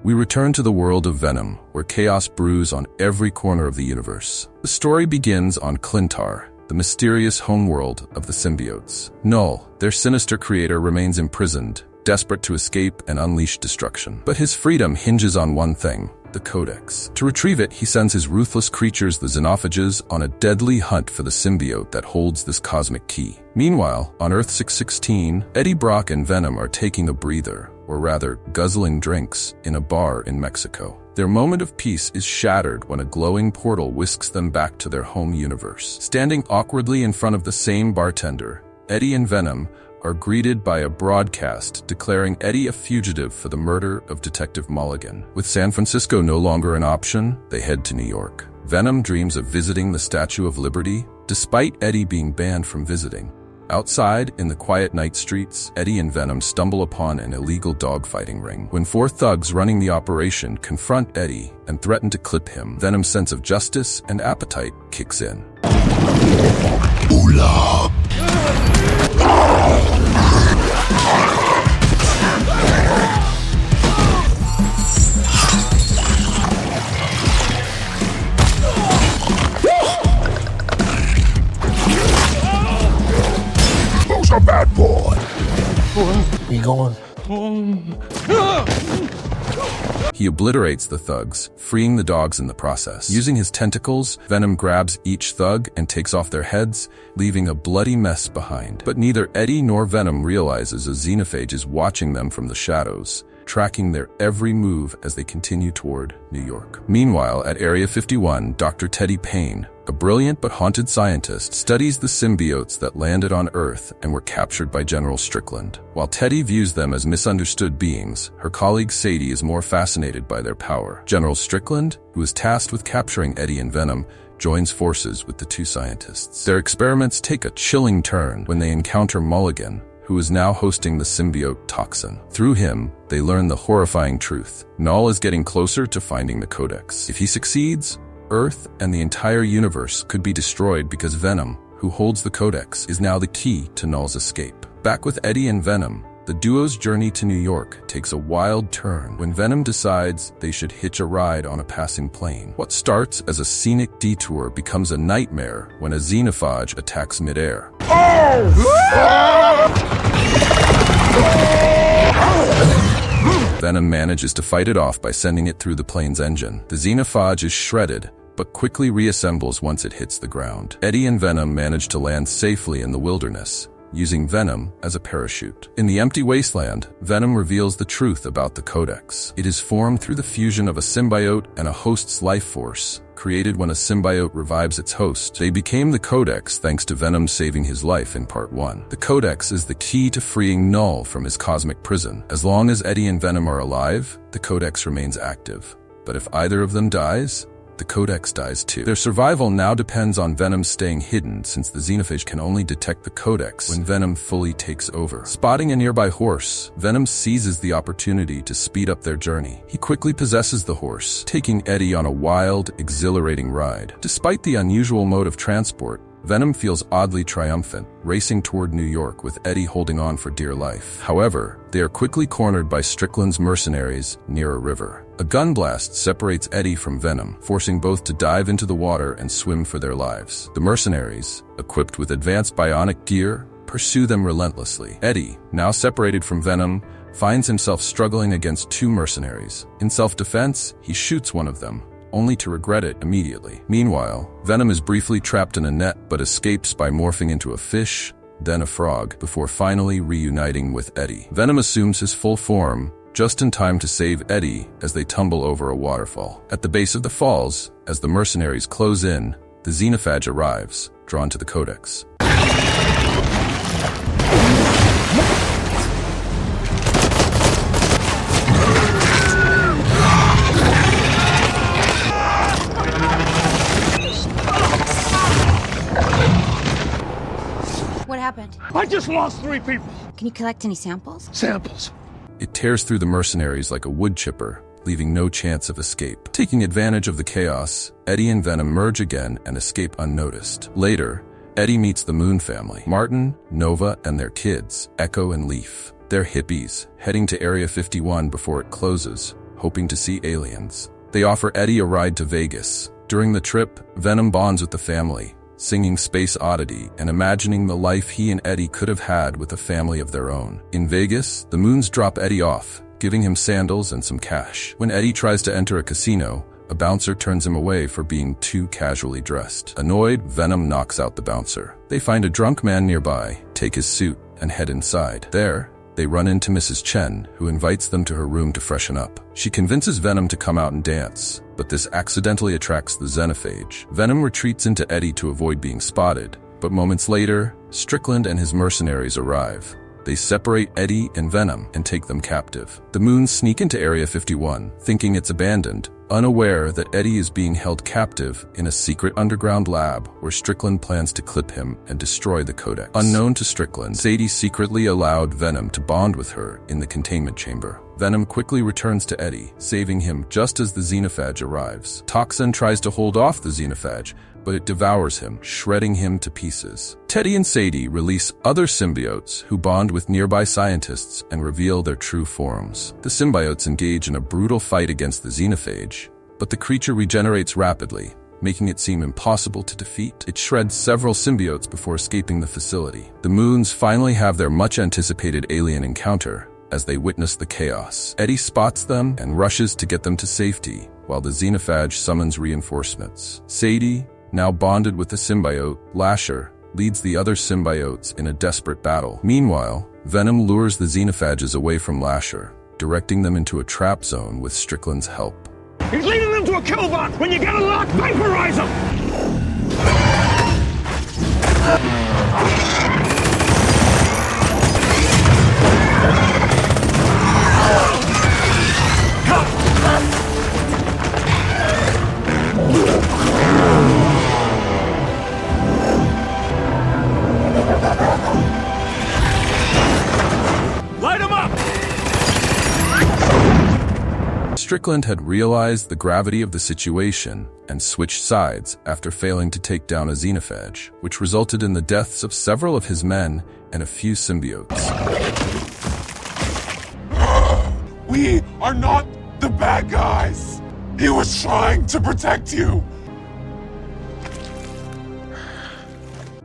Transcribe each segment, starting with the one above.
we return to the world of Venom, where chaos brews on every corner of the universe. The story begins on Clintar, the mysterious homeworld of the symbiotes. Null, their sinister creator, remains imprisoned, desperate to escape and unleash destruction. But his freedom hinges on one thing: the Codex. To retrieve it, he sends his ruthless creatures, the xenophages, on a deadly hunt for the symbiote that holds this cosmic key. Meanwhile, on Earth 616, Eddie Brock and Venom are taking a breather, or rather, guzzling drinks, in a bar in Mexico. Their moment of peace is shattered when a glowing portal whisks them back to their home universe. Standing awkwardly in front of the same bartender, Eddie and Venom are greeted by a broadcast declaring Eddie a fugitive for the murder of Detective Mulligan. With San Francisco no longer an option, they head to New York. Venom dreams of visiting the Statue of Liberty, despite Eddie being banned from visiting. Outside, in the quiet night streets, Eddie and Venom stumble upon an illegal dogfighting ring. When four thugs running the operation confront Eddie and threaten to clip him, Venom's sense of justice and appetite kicks in. Hola! Who's a bad boy? Where you going? He obliterates the thugs, freeing the dogs in the process. Using his tentacles, Venom grabs each thug and takes off their heads, leaving a bloody mess behind. But neither Eddie nor Venom realizes a xenophage is watching them from the shadows, tracking their every move as they continue toward New York. Meanwhile, at Area 51, Dr. Teddy Payne, a brilliant but haunted scientist, studies the symbiotes that landed on Earth and were captured by General Strickland. While Teddy views them as misunderstood beings, her colleague Sadie is more fascinated by their power. General Strickland, who is tasked with capturing Eddie and Venom, joins forces with the two scientists. Their experiments take a chilling turn when they encounter Mulligan, who is now hosting the symbiote toxin. Through him, they learn the horrifying truth: Null is getting closer to finding the Codex. If he succeeds, Earth and the entire universe could be destroyed because Venom, who holds the Codex, is now the key to Null's escape. Back with Eddie and Venom, the duo's journey to New York takes a wild turn when Venom decides they should hitch a ride on a passing plane. What starts as a scenic detour becomes a nightmare when a xenophage attacks midair. Venom manages to fight it off by sending it through the plane's engine. The xenophage is shredded, but quickly reassembles once it hits the ground. Eddie and Venom manage to land safely in the wilderness, using Venom as a parachute. In the empty wasteland, Venom reveals the truth about the Codex. It is formed through the fusion of a symbiote and a host's life force, created when a symbiote revives its host. They became the Codex thanks to Venom saving his life in Part 1. The Codex is the key to freeing Null from his cosmic prison. As long as Eddie and Venom are alive, the Codex remains active. But if either of them dies, the Codex dies too. Their survival now depends on Venom staying hidden, since the xenophage can only detect the Codex when Venom fully takes over. Spotting a nearby horse, Venom seizes the opportunity to speed up their journey. He quickly possesses the horse, taking Eddie on a wild, exhilarating ride. Despite the unusual mode of transport, Venom feels oddly triumphant, racing toward New York with Eddie holding on for dear life. However, they are quickly cornered by Strickland's mercenaries near a river. A gun blast separates Eddie from Venom, forcing both to dive into the water and swim for their lives. The mercenaries, equipped with advanced bionic gear, pursue them relentlessly. Eddie, now separated from Venom, finds himself struggling against two mercenaries. In self-defense, he shoots one of them, only to regret it immediately. Meanwhile, Venom is briefly trapped in a net but escapes by morphing into a fish, then a frog, before finally reuniting with Eddie. Venom assumes his full form, just in time to save Eddie as they tumble over a waterfall. At the base of the falls, as the mercenaries close in, the xenophage arrives, drawn to the Codex. What happened? I just lost 3 people. Can you collect any samples? Samples. It tears through the mercenaries like a wood chipper, leaving no chance of escape. Taking advantage of the chaos, Eddie and Venom merge again and escape unnoticed. Later, Eddie meets the Moon family: Martin, Nova, and their kids, Echo and Leaf. They're hippies, heading to Area 51 before it closes, hoping to see aliens. They offer Eddie a ride to Vegas. During the trip, Venom bonds with the family, singing Space Oddity and imagining the life he and Eddie could have had with a family of their own. In Vegas, the Moons drop Eddie off, giving him sandals and some cash. When Eddie tries to enter a casino, a bouncer turns him away for being too casually dressed. Annoyed, Venom knocks out the bouncer. They find a drunk man nearby, take his suit, and head inside. There, they run into Mrs. Chen, who invites them to her room to freshen up. She convinces Venom to come out and dance, but this accidentally attracts the xenophage. Venom retreats into Eddie to avoid being spotted, but moments later, Strickland and his mercenaries arrive. They separate Eddie and Venom and take them captive. The Moons sneak into Area 51, thinking it's abandoned, unaware that Eddie is being held captive in a secret underground lab where Strickland plans to clip him and destroy the Codex. Unknown to Strickland, Sadie secretly allowed Venom to bond with her in the containment chamber. Venom quickly returns to Eddie, saving him just as the xenophage arrives. Toxin tries to hold off the xenophage, but it devours him, shredding him to pieces. Teddy and Sadie release other symbiotes who bond with nearby scientists and reveal their true forms. The symbiotes engage in a brutal fight against the xenophage, but the creature regenerates rapidly, making it seem impossible to defeat. It shreds several symbiotes before escaping the facility. The Moons finally have their much-anticipated alien encounter as they witness the chaos. Eddie spots them and rushes to get them to safety, while the xenophage summons reinforcements. Sadie, now bonded with the symbiote, Lasher, leads the other symbiotes in a desperate battle. Meanwhile, Venom lures the xenophages away from Lasher, directing them into a trap zone with Strickland's help. He's leading them to a kill bot! When you get a lot, vaporize them! Light him up! Strickland had realized the gravity of the situation and switched sides after failing to take down a xenophage, which resulted in the deaths of several of his men and a few symbiotes. We are not the bad guys! He was trying to protect you!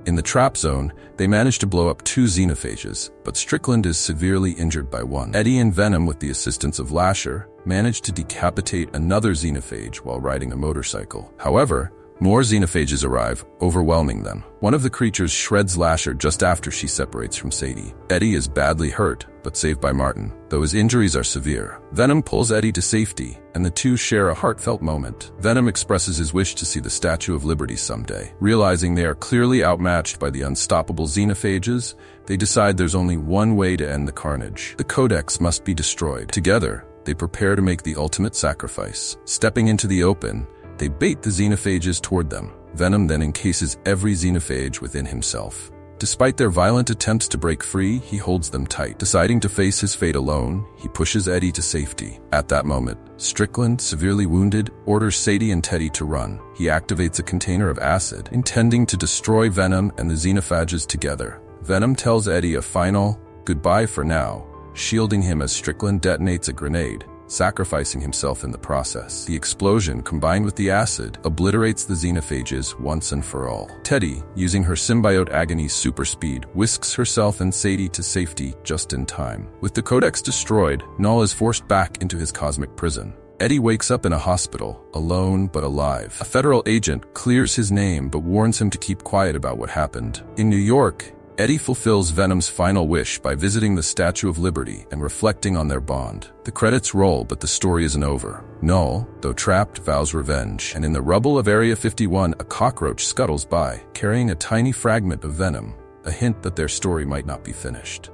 In the trap zone, they managed to blow up 2 xenophages, but Strickland is severely injured by one. Eddie and Venom, with the assistance of Lasher, managed to decapitate another xenophage while riding a motorcycle. However, more xenophages arrive, overwhelming them. One of the creatures shreds Lasher just after she separates from Sadie. Eddie is badly hurt, but saved by Martin, though his injuries are severe. Venom pulls Eddie to safety, and the two share a heartfelt moment. Venom expresses his wish to see the Statue of Liberty someday. Realizing they are clearly outmatched by the unstoppable xenophages, they decide there's only one way to end the carnage. The Codex must be destroyed. Together, they prepare to make the ultimate sacrifice. Stepping into the open, they bait the xenophages toward them. Venom then encases every xenophage within himself. Despite their violent attempts to break free, he holds them tight. Deciding to face his fate alone, he pushes Eddie to safety. At that moment, Strickland, severely wounded, orders Sadie and Teddy to run. He activates a container of acid, intending to destroy Venom and the xenophages together. Venom tells Eddie a final goodbye for now, shielding him as Strickland detonates a grenade, sacrificing himself in the process. The explosion, combined with the acid, obliterates the xenophages once and for all. Teddy, using her symbiote Agony's super speed, whisks herself and Sadie to safety just in time. With the Codex destroyed, Null is forced back into his cosmic prison. Eddie wakes up in a hospital, alone but alive. A federal agent clears his name but warns him to keep quiet about what happened. In New York, Eddie fulfills Venom's final wish by visiting the Statue of Liberty and reflecting on their bond. The credits roll, but the story isn't over. Null, though trapped, vows revenge, and in the rubble of Area 51, a cockroach scuttles by, carrying a tiny fragment of Venom, a hint that their story might not be finished.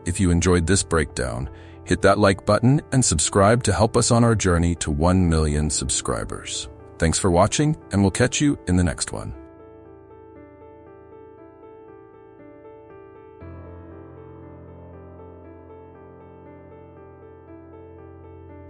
If you enjoyed this breakdown, hit that like button and subscribe to help us on our journey to 1 million subscribers. Thanks for watching, and we'll catch you in the next one.